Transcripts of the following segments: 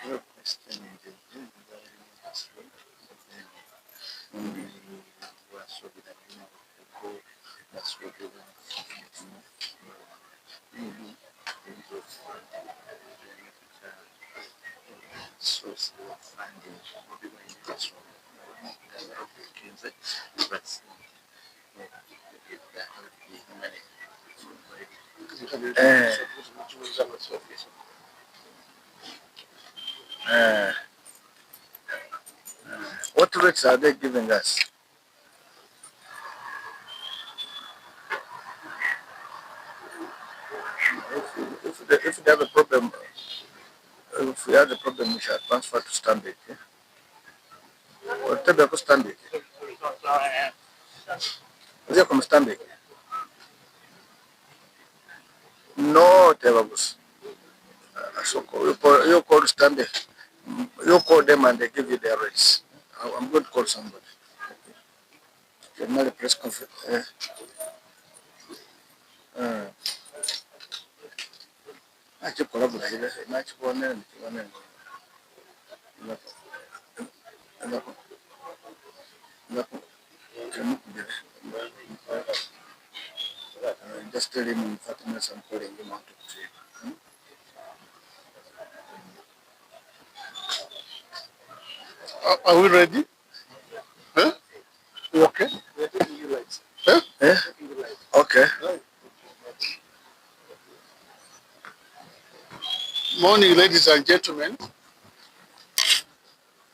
Your question is only was so that that's what we want. Maybe source of funding, maybe when it's from but what rates are they giving us? If they have a problem, if we have a problem, we shall transfer to Stanbic. Or tell me Stanbic. Is it from Stanbic? No, Tevabus. So you call Stanbic. You call them and they give you their rates. I'm going to call somebody. Not a press conference. I keep collaborating. I keep one. Just tell him in 30 minutes I'm calling him out to trade. Are we ready? Huh? You okay? We're taking you lights. Huh? Yeah? Okay. Morning, ladies and gentlemen.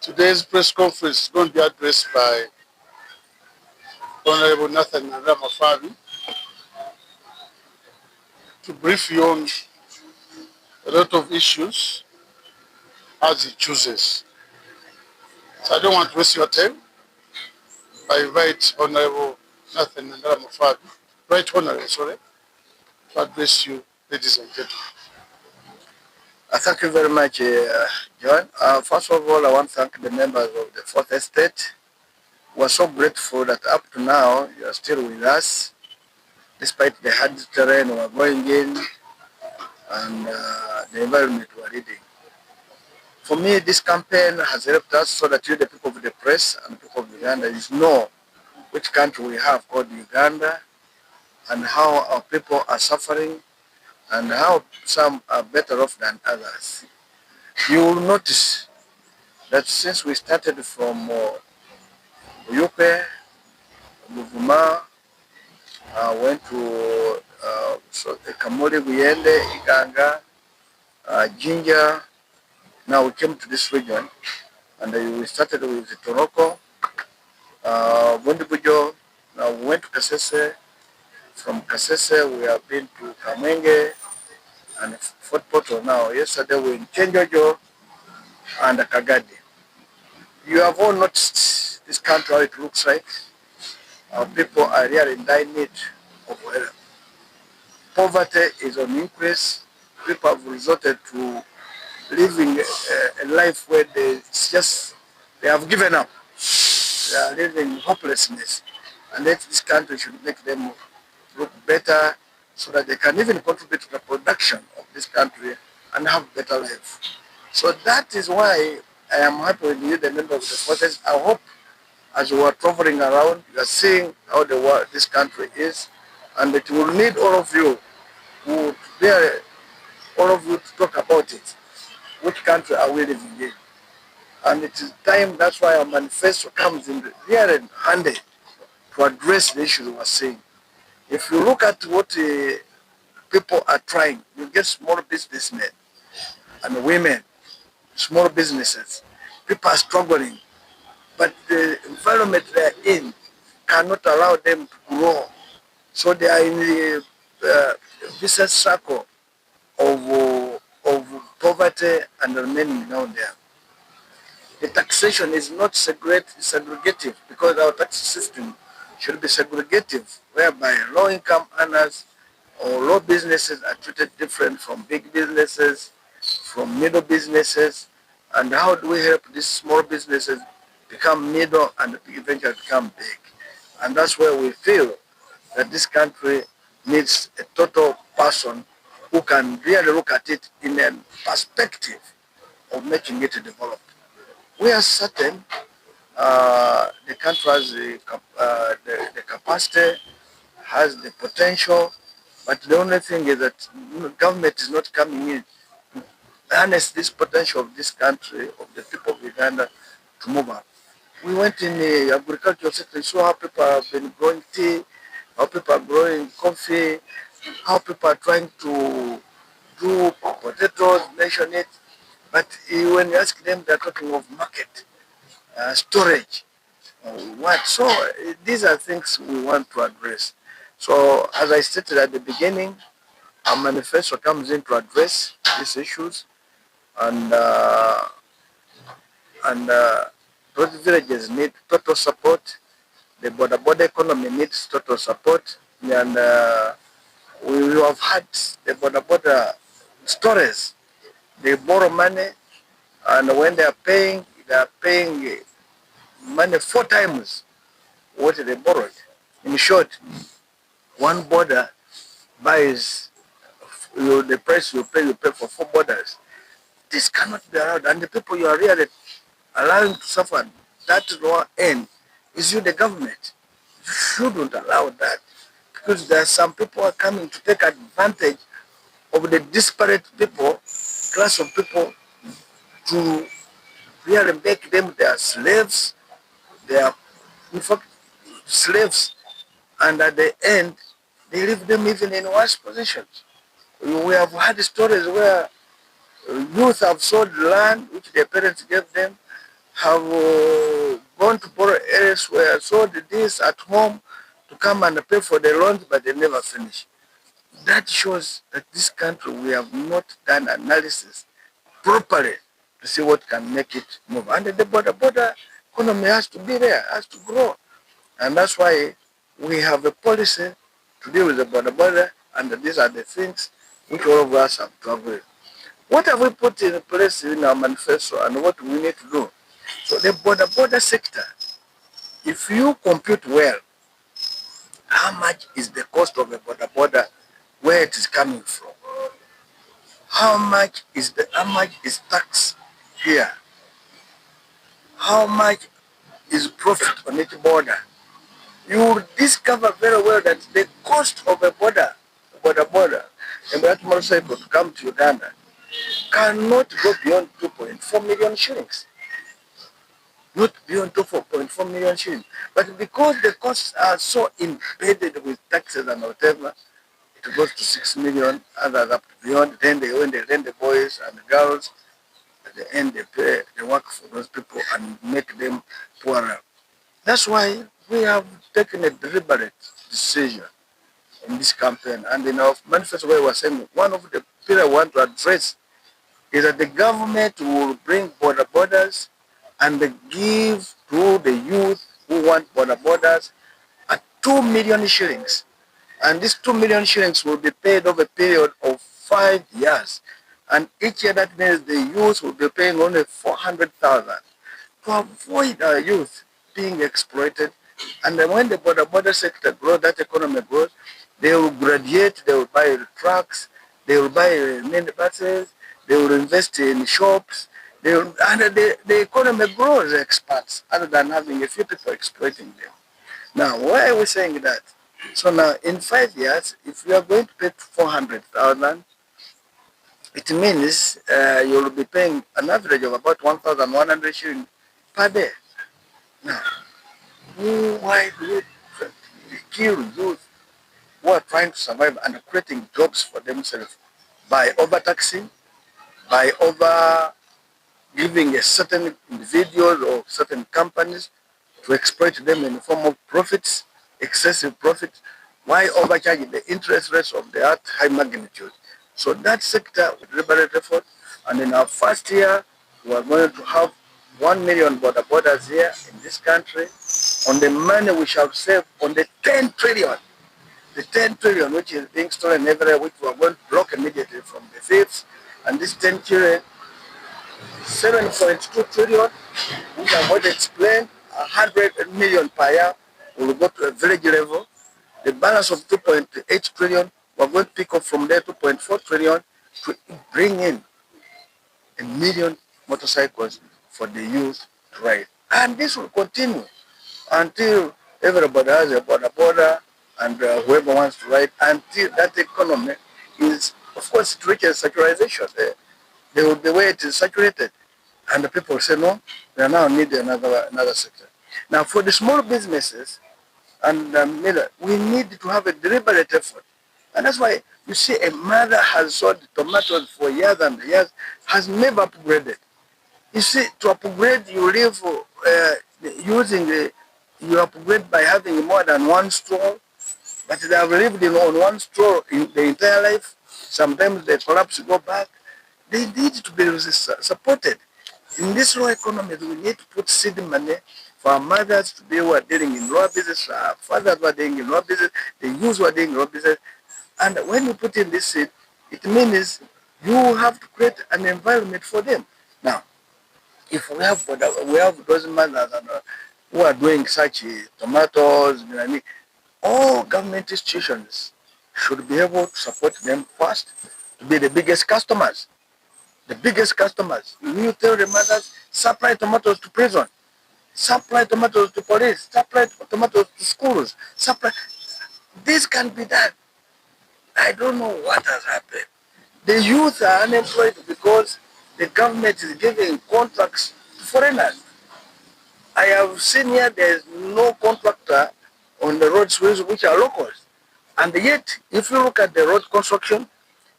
Today's press conference is going to be addressed by Honorable Nandala Mafabi to brief you on a lot of issues as he chooses. So I don't want to waste your time. I invite Honorable Nandala Mafabi, Right Honorable, sorry, to address you, ladies and gentlemen. Thank you very much, John. First of all, I want to thank the members of the Fourth Estate. We're so grateful that up to now you are still with us, despite the hard terrain we're going in and the environment we're leading. For me, this campaign has helped us so that you, the people of the press and the people of Uganda, know which country we have called Uganda and how our people are suffering and how some are better off than others. You will notice that since we started from Uyupe, Buvuma, went to Kamuli, Buyende, Iganga, Jinja, now we came to this region and we started with Toroko, Bundibujo, now we went to Kasese. From Kasese we have been to Kamenge and Fort Portal now. Yesterday we were in Chenjojo and Kagadi. You have all noticed this country, how it looks like. Our people are really in dire need of help. Poverty is on increase. People have resorted to living a life where they have given up. They are living in hopelessness. And that this country should make them look better so that they can even contribute to the production of this country and have better life. So that is why I am happy with you, the member of the forces. I hope as you are traveling around, you are seeing how the world, this country is, and it will need all of you to talk about it. Which country are we living in? And it is time, that's why our manifesto comes in here and handy to address the issues we are seeing. If you look at what people are trying, you get small businessmen and women, small businesses. People are struggling, but the environment they are in cannot allow them to grow. So they are in the vicious circle of poverty and remaining down there. The taxation is not segregative because our tax system should be segregative, whereby low-income earners or low businesses are treated different from big businesses, from middle businesses, and how do we help these small businesses become middle and eventually become big? And that's where we feel that this country needs a total person who can really look at it in a perspective of making it developed. We are certain the country has the capacity, has the potential, but the only thing is that government is not coming in to harness this potential of this country, of the people of Uganda, to move up. We went in the agricultural sector and saw how people have been growing tea, how people are growing coffee, how people are trying to do potatoes, mention it. But when you ask them, they're talking of market, storage, what. So these are things we want to address. So as I stated at the beginning, our manifesto comes in to address these issues, and those villages need total support. The border economy needs total support, and we have had the border stories. They borrow money, and when they are paying money 4 times what they borrowed. In short, one border buys the price you pay for 4 borders. This cannot be allowed, and the people you are really allowing to suffer that lower end is you, the government. You shouldn't allow that, because there are some people who are coming to take advantage of the disparate people, class of people, to really make them their slaves. They are, in fact, slaves, and at the end, they leave them even in worse positions. We have had stories where youth have sold land which their parents gave them, have gone to borrow elsewhere, sold this at home to come and pay for the loans, but they never finish. That shows that this country, we have not done analysis properly to see what can make it move. And the border economy has to be there, has to grow. And that's why we have a policy to deal with the border, and these are the things which all of us have to agree. What have we put in place in our manifesto, and what we need to do? So the border sector, if you compute well, how much is the cost of a border, where it is coming from? How much is tax here? How much is profit on each border? You will discover very well that the cost of a border, and that motorcycle to come to Uganda cannot go beyond 2.4 million shillings. Not beyond 2.4 million shillings. But because the costs are so embedded with taxes and whatever, it goes to 6 million, others up to beyond. Then when they rent the boys and the girls, at the end they work for those people and make them poorer. That's why we have taken a deliberate decision in this campaign, and in our manifesto where we were saying one of the pillars we want to address is that the government will bring borders and give to the youth who want borders at 2 million shillings. And these 2 million shillings will be paid over a period of 5 years. And each year that means the youth will be paying only 400,000 to avoid our youth being exploited. And then when the border sector grows, that economy grows, they will graduate, they will buy trucks, they will buy minibuses, they will invest in shops, and the economy grows, expands, other than having a few people exploiting them. Now, why are we saying that? So now, in 5 years, if you are going to pay 400,000, it means you will be paying an average of about 1,100 shillings per day. Now, why do we kill youth who are trying to survive and creating jobs for themselves by overtaxing, by over giving a certain individuals or certain companies to exploit them in the form of profits, excessive profits? Why overcharging the interest rates of the high magnitude? So that sector with deliberate effort, and in our first year, we are going to have 1 million borders here in this country on the money we shall save on the 10 trillion. The 10 trillion which is being stolen everywhere, which we are going to block immediately from the thieves. And this 10 trillion, 7.2 trillion, which I'm going to explain, 100 million per year will go to a village level. The balance of 2.8 trillion, we're going to pick up from there 2.4 trillion to bring in 1 million motorcycles for the youth to ride. And this will continue until everybody has a border and whoever wants to ride, until that economy is, of course, it reaches saturation. The way it is saturated, and the people say, no, we now need another sector. Now, for the small businesses, and we need to have a deliberate effort. And that's why you see a mother has sold tomatoes for years and years, has never upgraded. You see, to upgrade, you live using you upgrade by having more than one store, but they have lived on one store in the entire life. Sometimes they collapse, go back. They need to be supported. In this raw economy, we need to put seed money for our mothers to be who are dealing in raw business, our fathers who are dealing in raw business, the youth who are dealing in raw business. And when you put in this seed, it means you have to create an environment for them. Now, if we have those mothers who are doing such tomatoes, all government institutions should be able to support them first to be the biggest customers. The biggest customers. You tell the mothers, supply tomatoes to prison, supply tomatoes to police, supply tomatoes to schools, supply. This can be done. I don't know what has happened. The youth are unemployed because the government is giving contracts to foreigners. I have seen here there is no contractor on the roads which are locals. And yet, if you look at the road construction,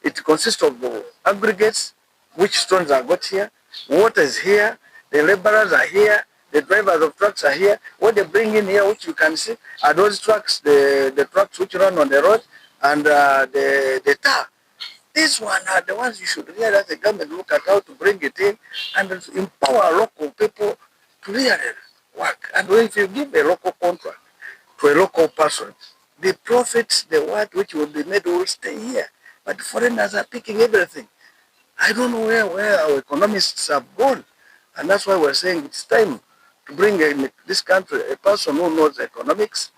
it consists of aggregates, which stones are got here, water is here, the laborers are here, the drivers of trucks are here. What they bring in here, which you can see, are those trucks, the trucks which run on the road, and the tar. These ones are the ones you should really, as a government, look at how to bring it in and empower local people to really work. And if you give a local contract to a local person, the profits, the work which will be made will stay here. But foreigners are picking everything. I don't know where our economists have gone. And that's why we're saying it's time to bring in this country a person who knows economics,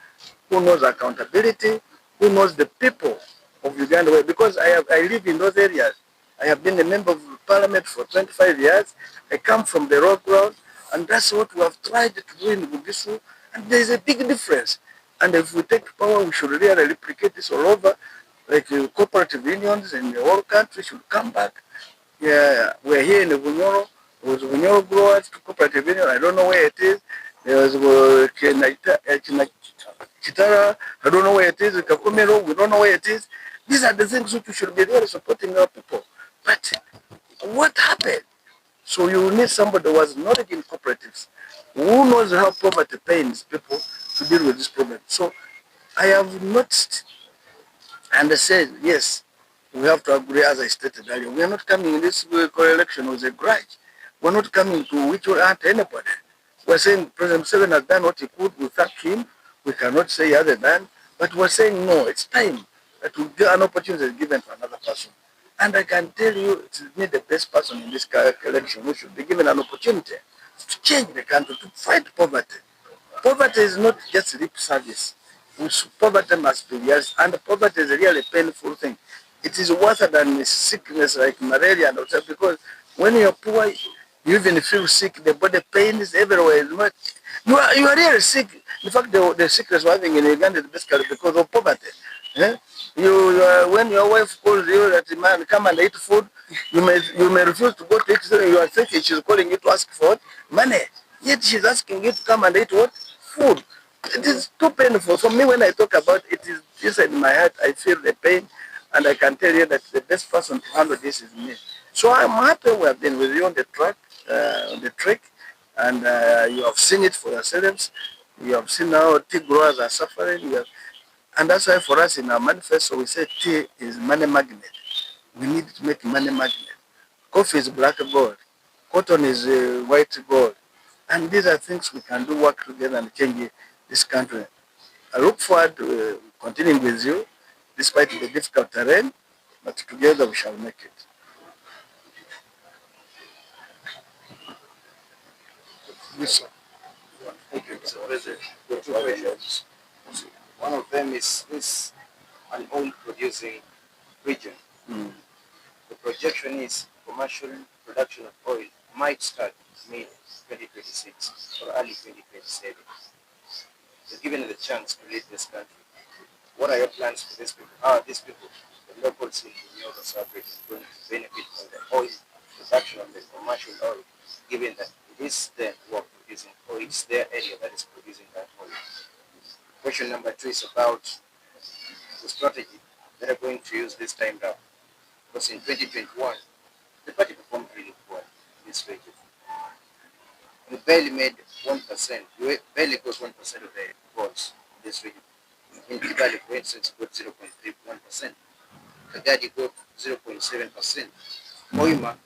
who knows accountability, who knows the people of Uganda. Because I live in those areas. I have been a member of parliament for 25 years. I come from the raw ground, and that's what we have tried to do in Bugisu. And there's a big difference. And if we take power, we should really replicate this all over. Like cooperative unions in the whole country should come back. Yeah, we're here in the Bunyoro. There was Bunyoro growers to cooperative union. I don't know where it is. There was Chitara. I don't know where it is. Kakumero. We don't know where it is. These are the things which we should be really supporting our people. But what happened? So you need somebody who has knowledge in cooperatives, who knows how poverty pains people to deal with this problem. So I have noticed, and I said, yes, we have to agree, as I stated earlier. We are not coming in this election with a grudge. We're not coming to which will hurt anybody. We're saying President Museveni has done what he could. We thank him. We cannot say other than, but we're saying no, it's time that we get an opportunity given to another person. And I can tell you, it's me the best person in this election who should be given an opportunity to change the country, to fight poverty. Poverty is not just lip service. Poverty must be yes, and poverty is a really painful thing. It is worse than sickness like malaria and also because when you're poor, you even feel sick. The body pain is everywhere. You are really sick. In fact, the sickness we're having in Uganda is basically because of poverty. Yeah? When your wife calls you that man come and eat food, you may refuse to go to eat. You are thinking she's calling you to ask for what? Money. Yet she's asking you to come and eat what? Food. It is too painful. For me, when I talk about it, is inside my heart. I feel the pain, and I can tell you that the best person to handle this is me. So I'm happy we have been with you on the track, and you have seen it for yourselves. You have seen how tea growers are suffering. And that's why for us in our manifesto, we say tea is money magnet. We need to make money magnet. Coffee is black gold. Cotton is white gold. And these are things we can do, work together and change this country. I look forward to continuing with you, despite the difficult terrain, but together we shall make it. Yes, sir. Thank you, Mr. President. Two questions. One of them is this an oil producing region. The projection is commercial production of oil might start mid-2026 or early 2027. You're given the chance to lead this country. What are your plans for these people? How are these people, the locals in the Nyoro Sub-region, going to benefit from the oil production of the commercial oil, given that it is them who are producing, or it's their area that is producing that oil? Question number 2 is about the strategy that are going to use this time round. Because in 2021, the party performed really poor in this region. We barely made 1%, we barely got 1% of the votes in this region. In Kigali, for instance, got 0.31%. Kagadi got 0.7%. HOIMA,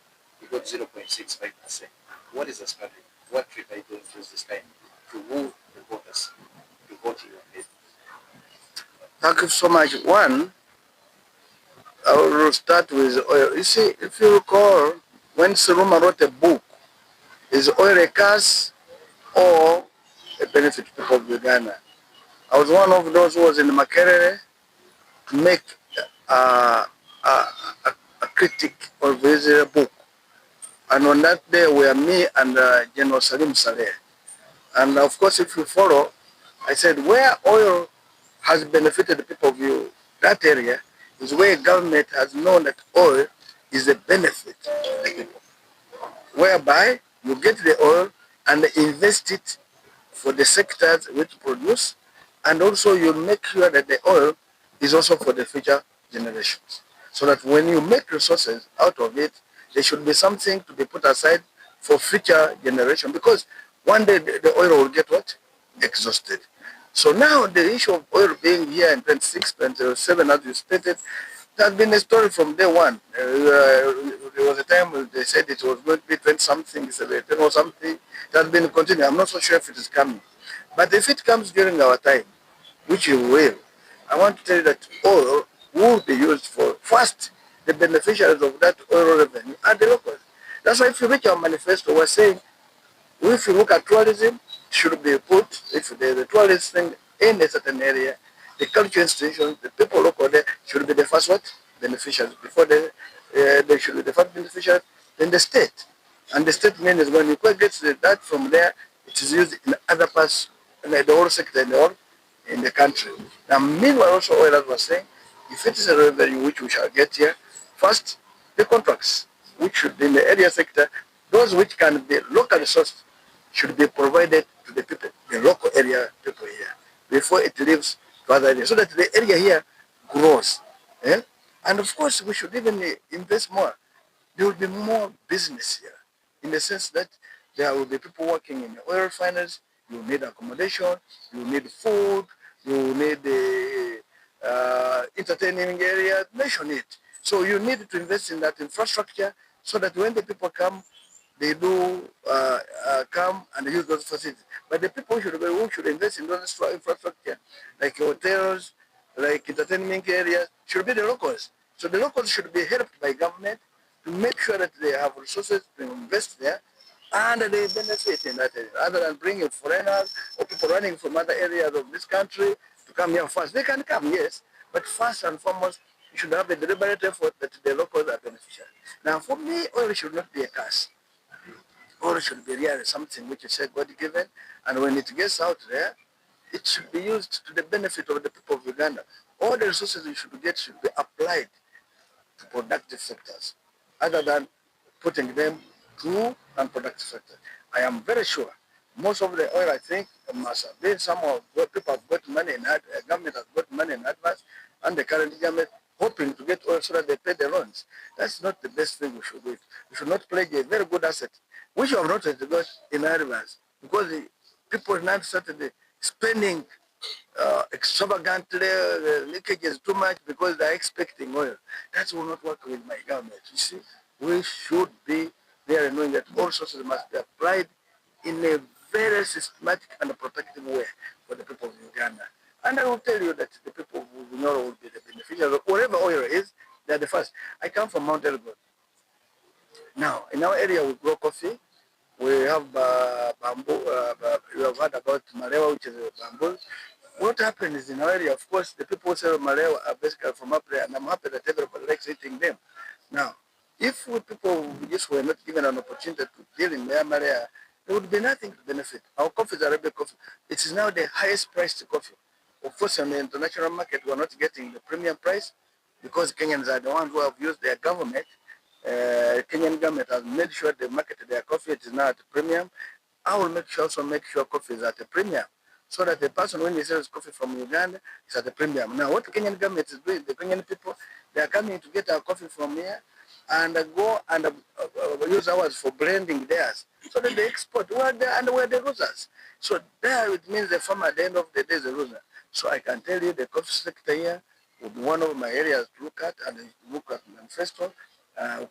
we got 0.65%. What is the strategy? What trick are you going to use this time to woo the voters to vote in your favor? Thank you so much. One, I will start with oil. You see, if you recall, when Suruma wrote a book, is oil a curse or a benefit to people of Uganda? I was one of those who was in Makerere to make a, a critic of his book. And on that day were me and General Salim Saleh. And of course, if you follow, I said where oil has benefited the people of that area is where government has known that oil is a benefit to the people, whereby you get the oil and invest it for the sectors which produce, and also you make sure that the oil is also for the future generations. So that when you make resources out of it, there should be something to be put aside for future generation, because one day the oil will get what? Exhausted. So now the issue of oil being here in 26, 27, as you stated, it has been a story from day one. There was a time when they said it was going to be 20 something, 17 or something. It has been continuing. I'm not so sure if it is coming. But if it comes during our time, which it will, I want to tell you that oil will be used for, first, the beneficiaries of that oil revenue are the locals. That's why if you read our manifesto, we're saying, if you look at tourism, it should be put, if there's a tourist thing in a certain area, the culture institutions, the people local there should be the first what? Beneficiaries. Before they should be the first beneficiaries, then the state. And the state means when you get that from there, it is used in other parts, like the whole sector in the country. Now, meanwhile, also, oil, as was saying, if it is a revenue which we shall get here, first, the contracts, which should be in the area sector, those which can be locally sourced, should be provided to the people, the local area people here, before it leaves to other areas, so that the area here grows. Eh? And of course, we should even invest more. There will be more business here, in the sense that there will be people working in the oil refineries. You need accommodation, you need food, you need the entertaining area, mention it. So you need to invest in that infrastructure so that when the people come, they do come and use those facilities. But the people who should invest in those infrastructure, like hotels, like entertainment areas, should be the locals. So the locals should be helped by government to make sure that they have resources to invest there and they benefit in that area, rather than bringing foreigners or people running from other areas of this country to come here first. They can come, yes, but first and foremost, you should have a deliberate effort that the locals are beneficiaries. Now, for me, oil should not be a curse. Oil should be really something which is God-given, and when it gets out there, it should be used to the benefit of the people of Uganda. All the resources you should get should be applied to productive sectors, other than putting them to unproductive sectors. I am very sure most of the oil, I think, must have been some of what people have got money in government has got money in advance, and the current government hoping to get oil so that they pay the loans. That's not the best thing we should do. We should not pledge a very good asset, which you have not got in advance, because the people now started spending extravagantly, leakage is too much because they're expecting oil. That will not work with my government. You see, we should be there knowing that all sources must be applied in a very systematic and protective way for the people of Uganda. And I will tell you that the people of Bunyoro will be the beneficiaries. Whatever oil is, they're the first. I come from Mount Elgon. Now, in our area, we grow coffee. We have bamboo. You have heard about Malewa, which is bamboo. What happens is in our area, of course, the people who sell Malewa are basically from up there, and I'm happy that everybody likes eating them. Now, If we people just were not given an opportunity to deal in Myanmar, there would be nothing to benefit. Our coffee is Arabic coffee. It is now the highest priced coffee. Of course, on the international market, we're not getting the premium price because Kenyans are the ones who have used their government. Kenyan government has made sure they market their coffee. It is now at a premium. I will make sure coffee is at a premium so that the person when he sells coffee from Uganda is at a premium. Now, what the Kenyan government is doing, the Kenyan people, they are coming to get our coffee from here and go and use ours for blending theirs so that they export. We're there and we're the losers. So there it means the farmer at the end of the day is a loser. So I can tell you the coffee sector here would be one of my areas to look at and look at manifesto,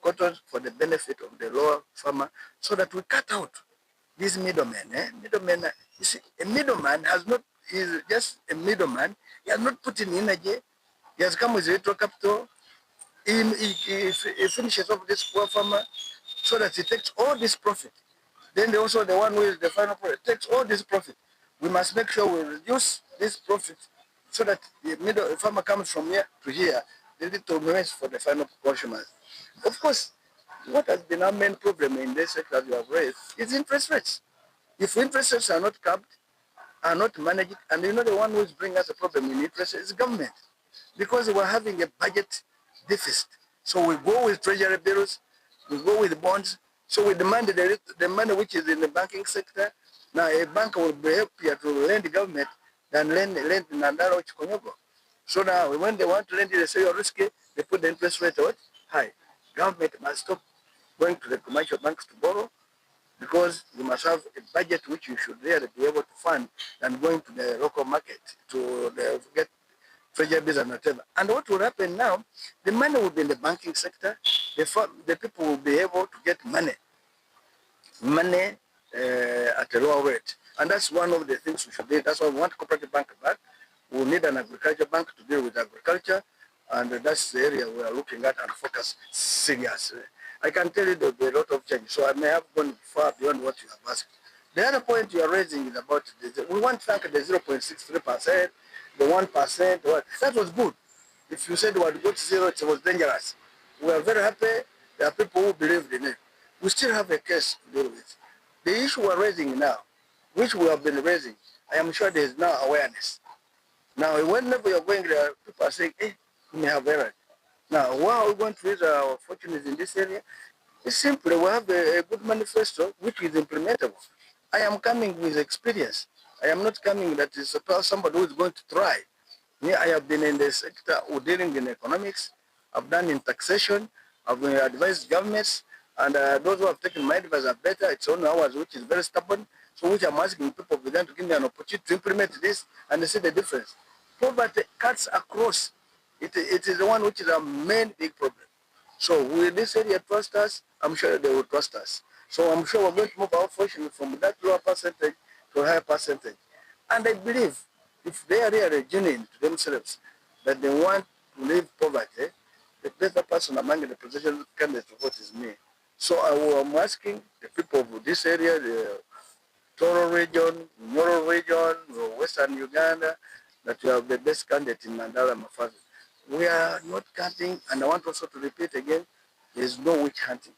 cotton for the benefit of the lower farmer so that we cut out these middlemen. Middlemen, you see, a middleman has not, is just a middleman. He has not put in energy. He has come with little capital. He finishes off this poor farmer so that he takes all this profit. Then also the one who is the final product takes all this profit. We must make sure we reduce this profit so that the middle farmer comes from here to here. They need to remain for the final consumers. Of course, what has been our main problem in this sector as you have raised is interest rates. If interest rates are not capped, are not managed, and you know the one who is bringing us a problem in interest is government, because we're having a budget deficit. So we go with treasury bills, we go with bonds, so we demand the money which is in the banking sector. Now a bank will be happier to lend the government than lend Nandala or Chikonyogo. So now when they want to lend it, they say you're risky, they put the interest rate what? High. Government must stop going to the commercial banks to borrow because you must have a budget which you should really be able to fund than going to the local market to get treasury bills and whatever. And what will happen now, the money will be in the banking sector, the people will be able to get money at a lower rate. And that's one of the things we should do. That's why we want cooperative bank back. We need an agriculture bank to deal with agriculture, and that's the area we are looking at and focus seriously. I can tell you there will be a lot of change, so I may have gone far beyond what you have asked. The other point you are raising is about we want to thank the 0.63%, the 1%. That was good. If you said we had got zero, it was dangerous. We are very happy. There are people who believed in it. We still have a case to deal with. The issue we are raising now, which we have been raising, I am sure there is now awareness. Now, whenever you're going there, people are saying, hey, we may have error. Now, why are we going to use our fortunes in this area? It's simply we have a good manifesto which is implementable. I am coming with experience. I am not coming that is somebody who is going to try. Me, I have been in the sector dealing in economics. I've done in taxation. I've been advised governments. And those who have taken my advice are better. It's only ours which is very stubborn. So which I'm asking people for them to give me an opportunity to implement this and they see the difference. Poverty cuts across. It is the one which is our main big problem. So will this area trust us? I'm sure they will trust us. So I'm sure we're going to move our fortune from that lower percentage to a higher percentage. And I believe if they are really genuine to themselves that they want to leave poverty, the better person among the presidential candidates to vote is me. So I am asking the people of this area, the Toro region, Nyoro region, Western Uganda, that you have the best candidate in Nandala Mafabi. We are not counting, and I want also to repeat again, there is no witch hunting.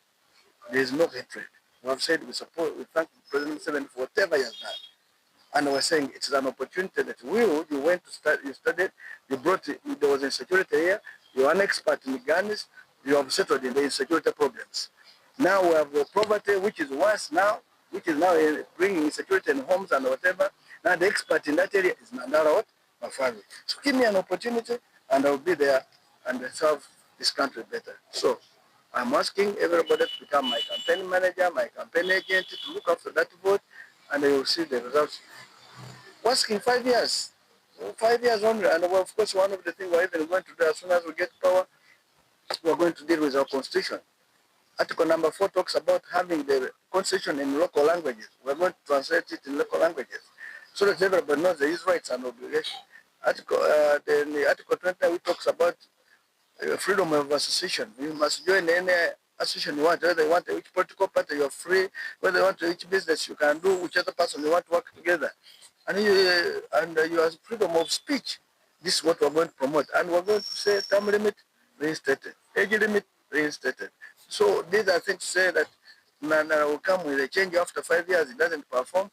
There is no hatred. We have said we thank President Museveni for whatever he has done. And we're saying it is an opportunity that you went to start, you studied, you brought it, there was insecurity here, you're an expert in guns, you have settled in the insecurity problems. Now we have poverty, which is worse now, which is now bringing insecurity in homes and whatever. Now the expert in that area is Nandala what? Mafabi. So give me an opportunity and I'll be there and serve this country better. So I'm asking everybody to become my campaign manager, my campaign agent, to look after that vote, and they will see the results. Asking 5 years. 5 years only, and of course one of the things we're even going to do as soon as we get power, we're going to deal with our constitution. Article number 4 talks about having the constitution in local languages. We're going to translate it in local languages so that everybody knows there is rights and obligations. Then the Article 20 which talks about freedom of association. You must join any association you want, whether you want which political party you're free, whether you want which business you can do, which other person you want to work together. And you have freedom of speech. This is what we're going to promote. And we're going to say term limit reinstated, age limit reinstated, So these are things to say that Nandala will come with a change after 5 years, it doesn't perform.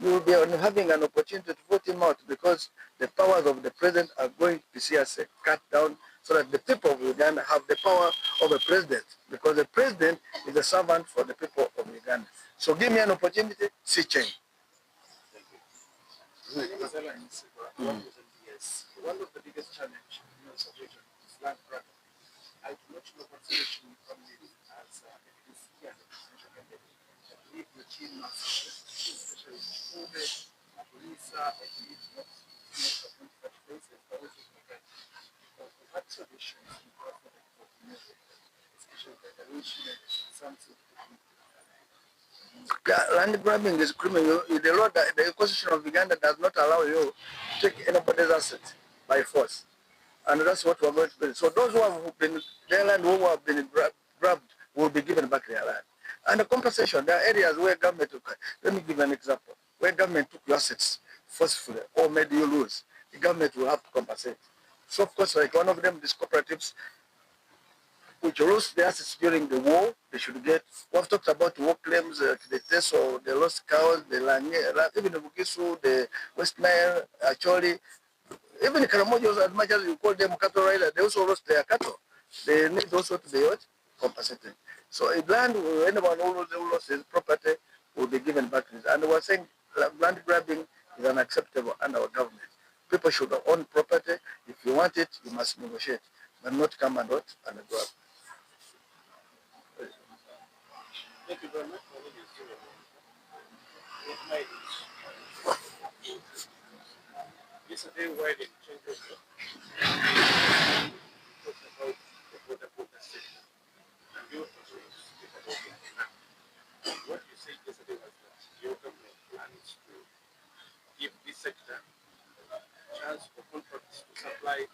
You will be having an opportunity to vote him out because the powers of the president are going to see us cut down so that the people of Uganda have the power of a president because the president is a servant for the people of Uganda. So give me an opportunity, see change. Yes, one of the biggest challenges in your situation is land grab. I do not know what solution you come with as a PDC and a presidential candidate. I believe your team must, especially Mafabi, Lisa, I believe not appointed places, but also because we've had solutions in part of the community, especially the arrangement, something. Land grabbing is criminal. The law, the constitution of Uganda does not allow you to take anybody's asset by force. And that's what we're going to do. So those who have been their land, who have been grabbed, will be given back their land. And the compensation, there are areas where government, let me give an example, where government took your assets forcefully or made you lose, the government will have to compensate. So of course, like one of them, these cooperatives, which lost their assets during the war, they should get. We've talked about war claims, the Teso, the lost cows, the Lange, even the Bugisu, the West Nile, actually, even the Karamojos, as much as you call them cattle riders, they also lost their cattle. They need also to be what? Compensated. So a land, anyone who lost his property will be given back to it. And we're saying land grabbing is unacceptable under our government. People should own property. If you want it, you must negotiate, but not come and what? And grab. Thank you very much. My name is Jimmy. With my yesterday, while in Changoso, talked about the border sector. And you also speak about it. What you said yesterday was that your government plans to give this sector a chance for contracts to supply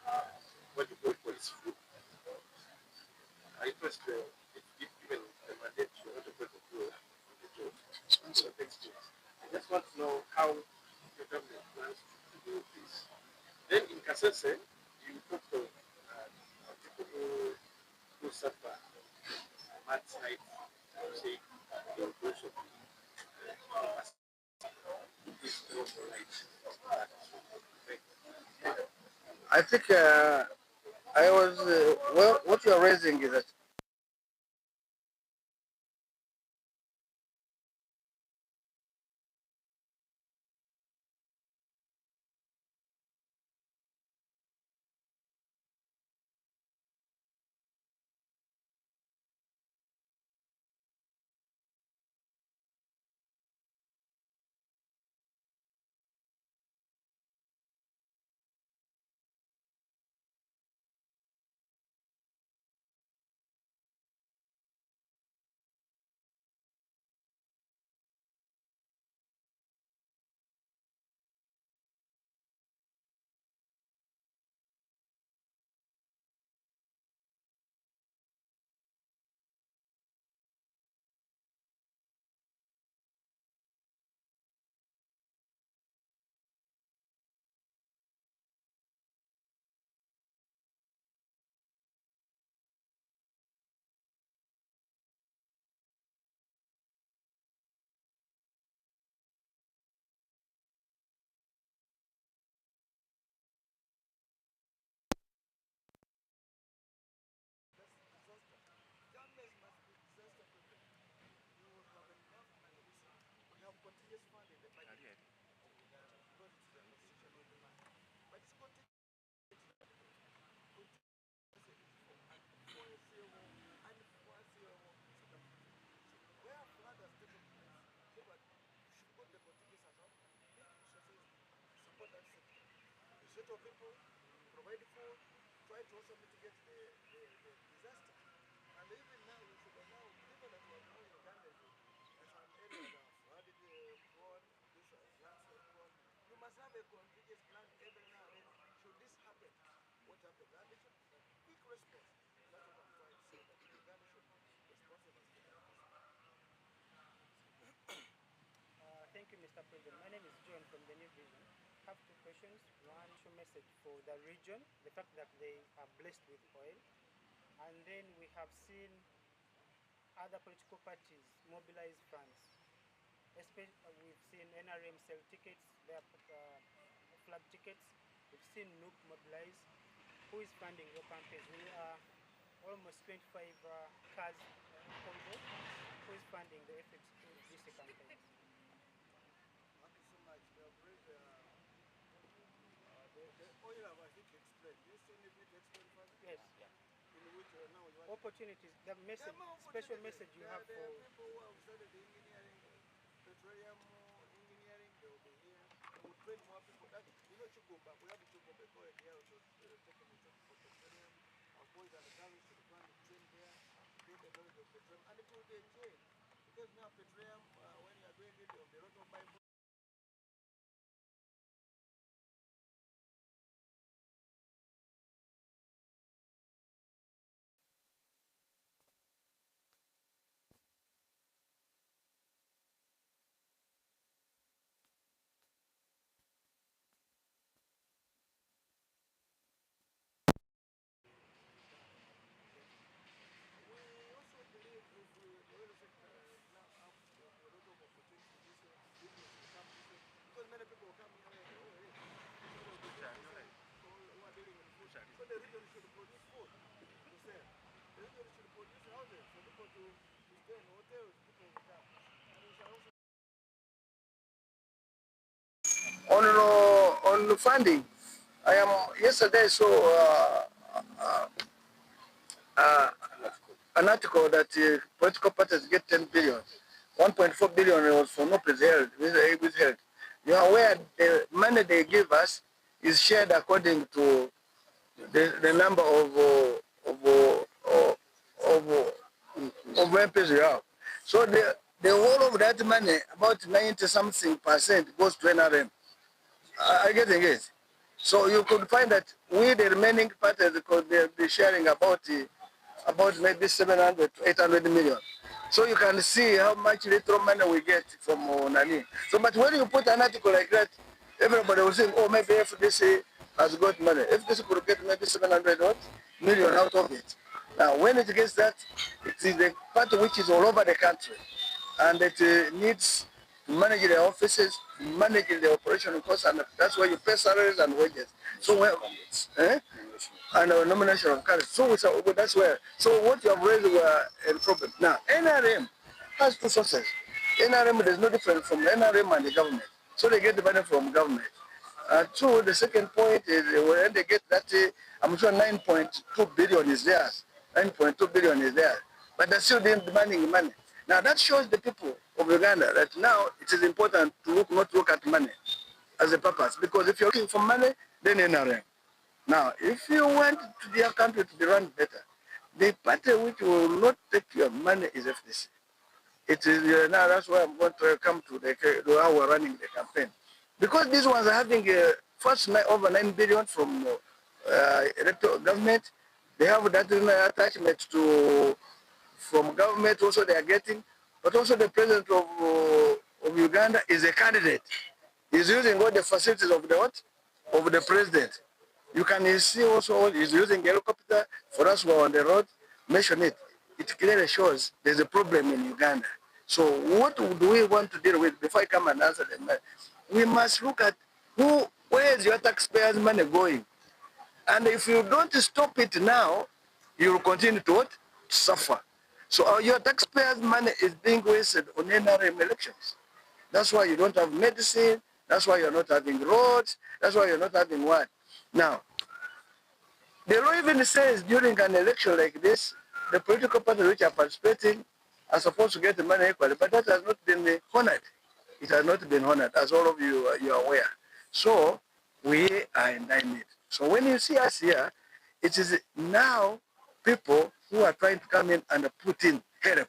what you call police food. I trust if given the mandate to not to put the food on the job. So thanks to it. I just want to know how your government plans to do this. Then in Kasese, you talked of people who suffer mad side, you say they will also this also right. I think well, what you're raising is that Thank you, Mr. President. My name is John from the New Vision. I have two questions. One, message for the region, the fact that they are blessed with oil. And then we have seen other political parties mobilize funds. We've seen NRM sell tickets, their flag tickets. We've seen NUP mobilize. Who is funding your campaigns? We are almost 25 cars convoy. Who is funding the FXDC campaigns? Thank you so much. The oil, I think, explained. Do you still need me to explain further? Yes. Yeah. In which now you want opportunities, the message, special message you have for people who have studied engineering, petroleum engineering, they will be here. We'll train more people. That, you know, Chugumba, we have Chugumba college here to take a talk for petroleum. Our boys and the girls should go and train there, get the knowledge of petroleum, and people will enjoy it. Because now petroleum, when you are doing it, there will be a lot of Bible. On funding, I am yesterday saw an article that political parties get 10 billion. 1.4 billion was for no withheld. You are aware the money they give us is shared according to the number of MPs you have. So the whole of that money, about 90 something percent, goes to NRM. I get engaged. So you could find that we, the remaining parties, could be sharing about maybe 700 to 800 million. So you can see how much little money we get from Nani. So, but when you put an article like that, everybody will say, oh, maybe FDC has got money. FDC could get maybe 700 million out of it. Now, when it gets that, it is the part which is all over the country, and it needs to manage the offices, manage the operation costs, and that's why you pay salaries and wages. So, and nomination of candidates. So that's where. So what you have raised were a problem. Now, NRM has two sources. NRM, there's no difference from NRM and the government. So they get the money from government. Two, the second point is when they get that, I'm sure 9.2 billion is theirs. 9.2 billion is theirs. But they're still demanding money. Now that shows the people of Uganda that now it is important to not look at money as a purpose. Because if you're looking for money, then NRM. Now, if you want their country to be run better, the party which will not take your money is FDC. It is now that's why I'm going to come to how we're running the campaign. Because these ones are having first over 9 billion from electoral government. They have that attachment from government also they are getting, but also the president of Uganda is a candidate. He's using all the facilities of the what? Of the president. You can see also he's using helicopter for us who are on the road. Mention it. It clearly shows there's a problem in Uganda. So what do we want to deal with before I come and answer them? We must look at where is your taxpayers' money going? And if you don't stop it now, you will continue to what? To suffer. So your taxpayers' money is being wasted on NRM elections. That's why you don't have medicine. That's why you're not having roads. That's why you're not having what? Now, the law even says during an election like this, the political parties which are participating are supposed to get the money equally, but that has not been honored. It has not been honored, as all of you are aware. So we are in that need. So when you see us here, it is now people who are trying to come in and put in help.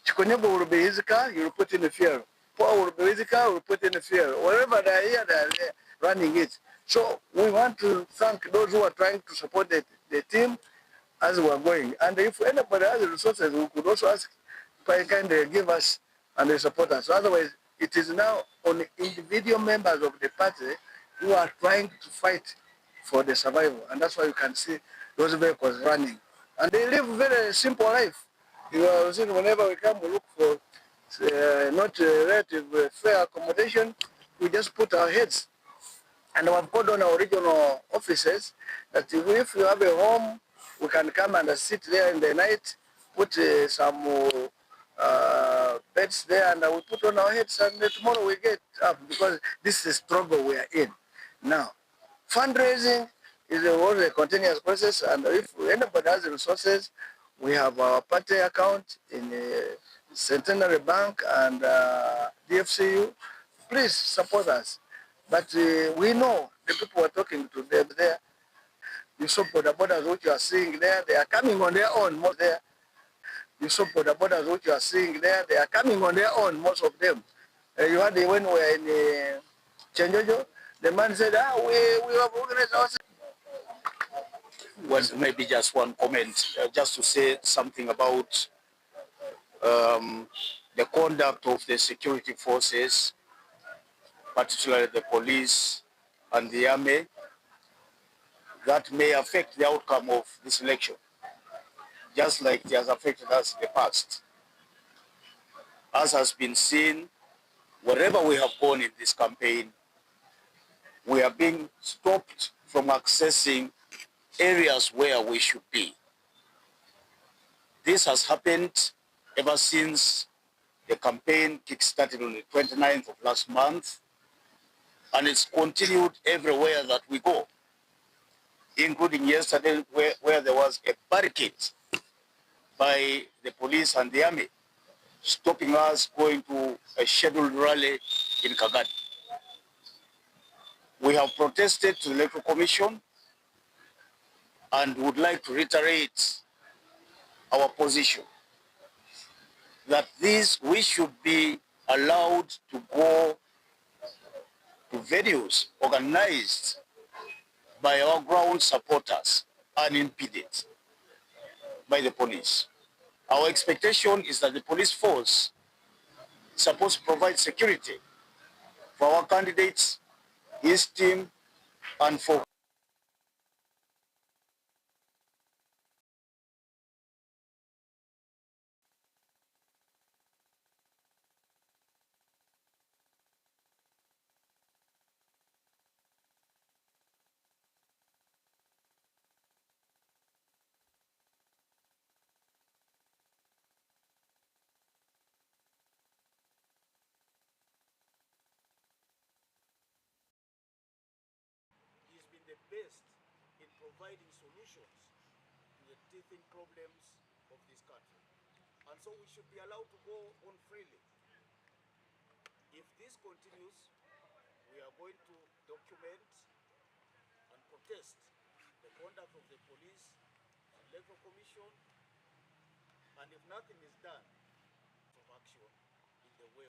Chikonyebo will be his car, you will put in the fuel. Paul will be his car, will put in the fuel. Wherever they are here, they are there running it. So we want to thank those who are trying to support the team as we are going. And if anybody has the resources, we could also ask kind of give us and they support us. So otherwise, it is now on individual members of the party who are trying to fight for the survival. And that's why you can see those vehicles running. And they live a very simple life. You have seen whenever we come, we look for not relative fair accommodation. We just put our heads. And we have called on our regional offices that if you have a home, we can come and sit there in the night, put some beds there, and we put on our heads, and tomorrow we get up, because this is a struggle we are in. Now, fundraising is always a continuous process, and if anybody has resources, we have our party account in Centenary Bank and DFCU. Please support us. But we know the people we're talking to them there. You saw border borders, what you are seeing there, they are coming on their own, most there. You saw border borders, what you are seeing there, they are coming on their own, most of them. You had when we were in Chenjojo, the man said, we have organized ourselves. Well, maybe just one comment, just to say something about the conduct of the security forces, particularly the police and the army, that may affect the outcome of this election, just like it has affected us in the past. As has been seen, wherever we have gone in this campaign, we are being stopped from accessing areas where we should be. This has happened ever since the campaign kick-started on the 29th of last month, and it's continued everywhere that we go, including yesterday where there was a barricade by the police and the army, stopping us going to a scheduled rally in Kagadi. We have protested to the Electoral Commission and would like to reiterate our position that we should be allowed to go to venues organized by our ground supporters unimpeded by the police. Our expectation is that the police force is supposed to provide security for our candidates, his team, and for He's been the best in providing solutions to the teething problems of this country. And so we should be allowed to go on freely. If this continues, we are going to document and protest the conduct of the police and Electoral Commission, and if nothing is done, of action in the way.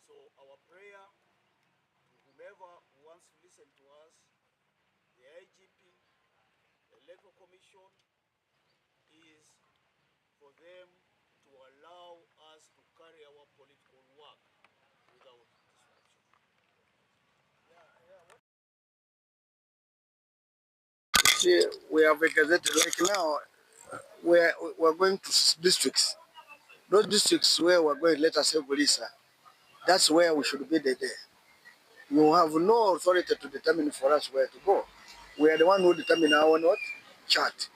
So our prayer to whomever wants to listen to us, the IGP, the Electoral Commission, is for them to allow us to carry our political work without disruption. See, we have a gazette like now, we're going to districts. Those districts where we're going, let us say Bulisa, that's where we should be there. You have no authority to determine for us where to go. We are the one who determine our what? Chart.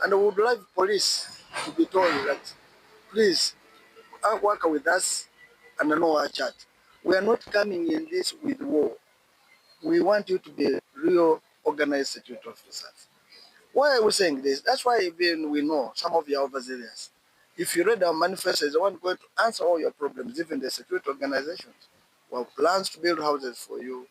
And we would like police to be told that, please, work with us and know our chart. We are not coming in this with war. We want you to be real organized security officers. Why are we saying this? That's why even we know some of your overzealous. If you read our manifesto, it's the one going to answer all your problems, even the security organizations. We have plans to build houses for you.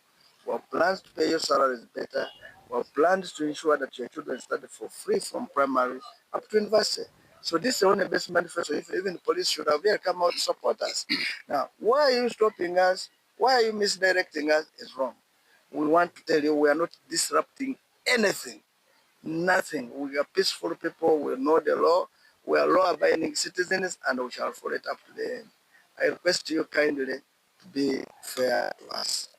We have plans to pay your salaries better. We have plans to ensure that your children study for free from primary up to university. So this is the only best manifesto. If even the police should have there come out to support us. Now, why are you stopping us? Why are you misdirecting us? Is wrong. We want to tell you we are not disrupting anything. Nothing. We are peaceful people. We know the law. We are law-abiding citizens, and we shall follow it up to the end. I request you kindly to be fair to us.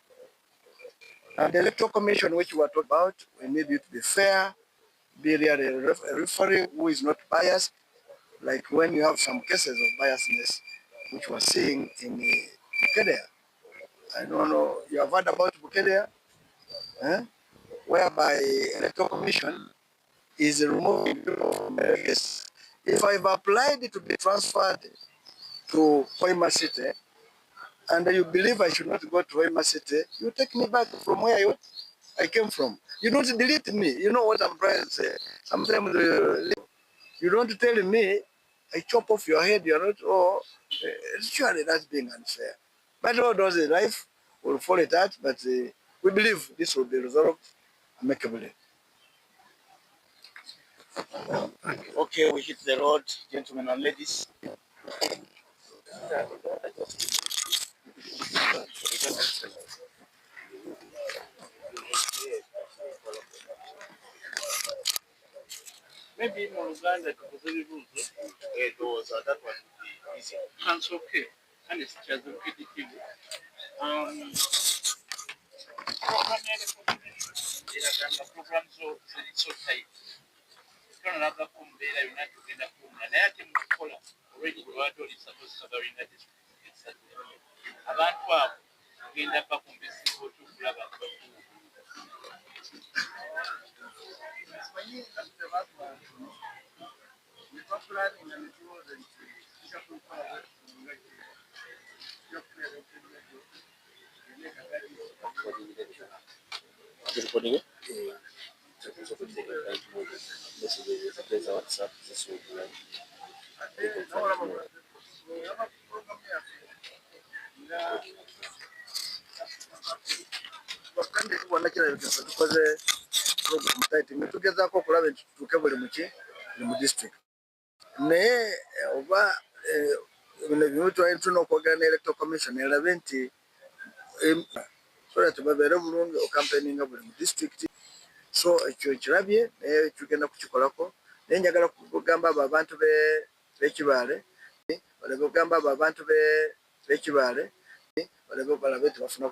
And the Electoral Commission, which we are talking about, we need you to be fair, be really a referee who is not biased, like when you have some cases of biasness, which we're seeing in Bukedea. I don't know, you have heard about Bukedea, whereby electoral commission is removing people from the list. If I've applied to be transferred to HOIMA City, and you believe I should not go to HOIMA City, you take me back from where I came from. You don't delete me. You know what I'm trying to say. Sometimes you don't tell me, I chop off your head, you're not, surely that's being unfair. But all those in life will fall it out, but we believe this will be resolved amicably. Okay, we hit the road, gentlemen and ladies. Maybe in Uganda, that was that one would be easy. That's okay. And it's just okay. Program so tight. Another kumbera United kugenda kuwona naye ate mukukola already lwatoli suppose covering that abantu abo kugenda pa kumbesiza otukulaba kandi tubona kirabika tukoze program tight tugezaako okulaba nti tutuuke buli mu district naye oba bino bimu tulina okwogera ne electoral commission erabe nti so that babeere bulungi ocampaigninga buli mu district. So ekyo kirabye naye tugenda kukikolako naye njagala kugamba abo abantu b'ekibaale balabe okugamba abo abantu b'ekibaale balabe nti bafuna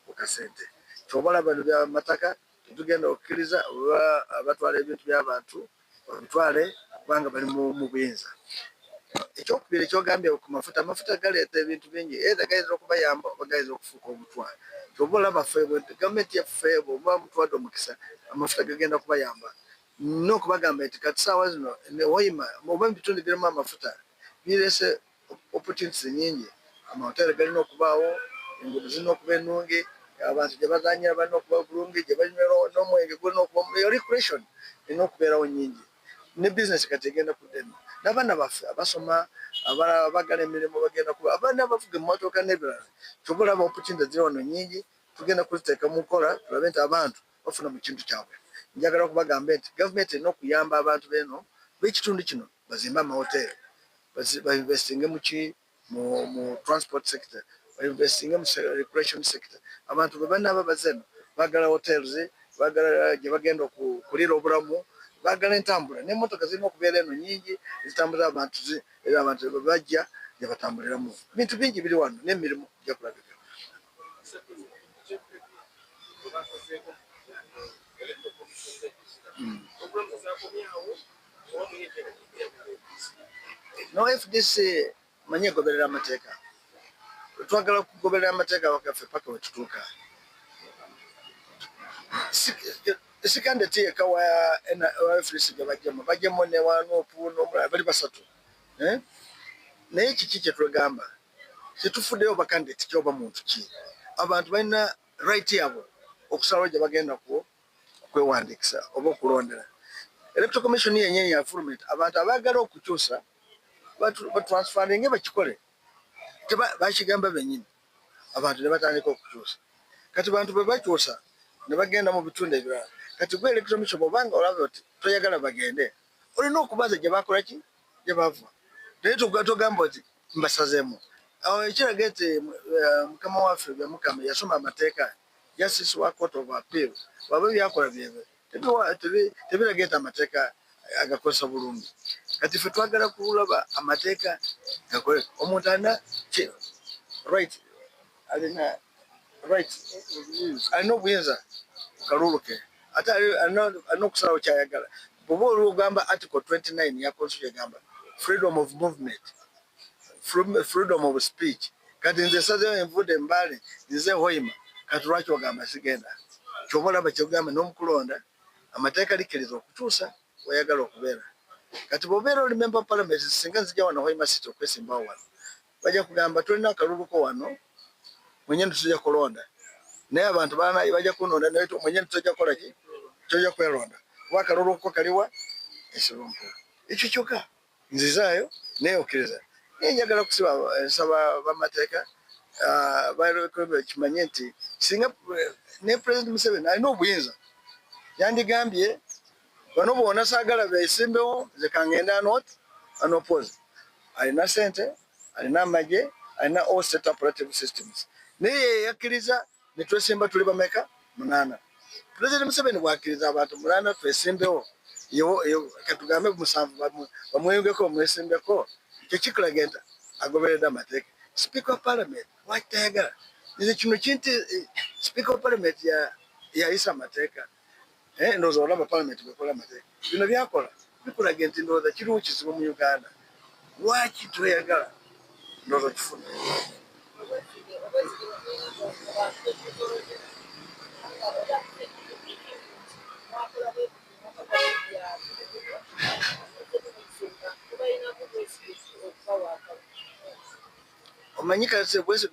ku kasente kyobola bano byamataka tetugenda okukkiriza oba abatwala ebintu by'abantu babitwale kubanga bali mu buyinza. Ekyokubiri ekyogambye ku amafuta galeeta ebintu bingi era gayinza okubayamba oba gayinza okufuuka omutwalo kyobola baffe gavumenti yaffe bwoba mutwadde omukisa amafuta gagenda kubayamba n'okubagamba nti kati saawa zino HOIMA oba mu bitundu birimu amafuta birese opportunities nyingi. Amahoteli galina okubaawo, enguudo zirina okuba ennungi, abantu gye bazanyira balina okuba bulungi, gye banywera n'omwenge gulina okuba recreation erina okubeerawo nyingi ne business kati egenda kuddemu n'abaana baffe abasoma abagala emirimu bagenda kuba abaana abavuga emmotoka n'ebirala kyobola aba opportunities ziri wano nyingi tugenda kuziteeka mu nkola tulabe nti abantu bafuna mu kintu kyabwe. Njagala okubagamba nti gavumenti erina okuyamba abantu b'eno b'ekitundu kino bazimbe amahoteli bainvestinge mu transport sector bainvestinge mu recreation sector. Abantu bwe banaaba bazeno baagala hotels baagala gye bagenda okuliira obulamu baagala entambula n'emmotoka zirina okubeera eno nyingi ezitambuza abantu bwe bajja gye batambuliramu. Bintu bingi biri wano n'emirimu gya kulabika. No FDC manyi egoberera amateeka twagala kugoberera amateeka wakaffe paka wetutuuka sikande tieka wa FDC gye bajjemu ne wanuupu n'omulala bali basatu naye kiki kye twegamba tetufuddeyo bakandidate kyoba muntu ki abantu balina right yabwe okusalawo gye bagenda kwewandiikisa oba okulondera. Electoral commission yennyini yafulumenti abantu abaagala okukyusa batransferinge bakikole bakigamba bennyini abantu ne batandika okukyusa kati bantu bwe bakyusa ne bagenda mu bitundu ebirala kati gwe electoral commission bwobanga olaba oti toyagala bagende olina okubaza gye bakola ki gye bava naye togamba oti mbasazeemu awo ekiraga nti mukama waffe byamukama yasoma amateeka justice wa court of appeal waba byakola byebe tebiraga nti amateeka agakozesa bulungi kati ffe twagala kulaba amateeka gakole omuntu alina alina obuyinza ku kalulu ke ate alina okusalawo kyayagala Bw'oba olw'ogamba article 29 ya constitution egamba freedom of movement, freedom of speech. Kati nze sazeyo envudde Mbale nze HOIMA kati lwaki ogamba sigenda? Ky'oba olaba kyogamba n'omukulonda amateeka likkiriza okutuusa wayagala okubeera. Kati bw'obeera oli member parliament singa nzija wano HOIMA city okwesimbawo wano bajja kugamba tulina akaluluko wano mwenyewe tujja kulonda naye abantu bajja kunonda naye mwenyewe tujja kukola ki tujja kweronda kuba akaluluko kaliwa Esirompo. Ekyo kyokka nzizaayo neeyokkiriza naye njagala kusaba bamateeka kimanye nti singa ne President Museveni alina obuyinza yandigambye bano bonna saagala beesimbewo nze kangenda anopose. Alina sente, alina amagye, alina all set up operative systems. Naye yakkiriza ne twesimba tuli bameka 8. President Museveni bw'akkiriza abantu 8 twesimbewo katugambe 7 bamweyungeko bamwesimbeko ekyo kikulaga nti agoberedde amateeka. Speaker of Parliament lwaki tayagala? Nze kino kinti Speaker of Parliament yayisa amateeka. Ndowooza olaba Parliament bekola amateeka bino byakola bikulaga nti ndowooza kiriwo kizibu mu Uganda. Lwaki tweyagala? Ndowooza kifuna. Omanyi kati bwesi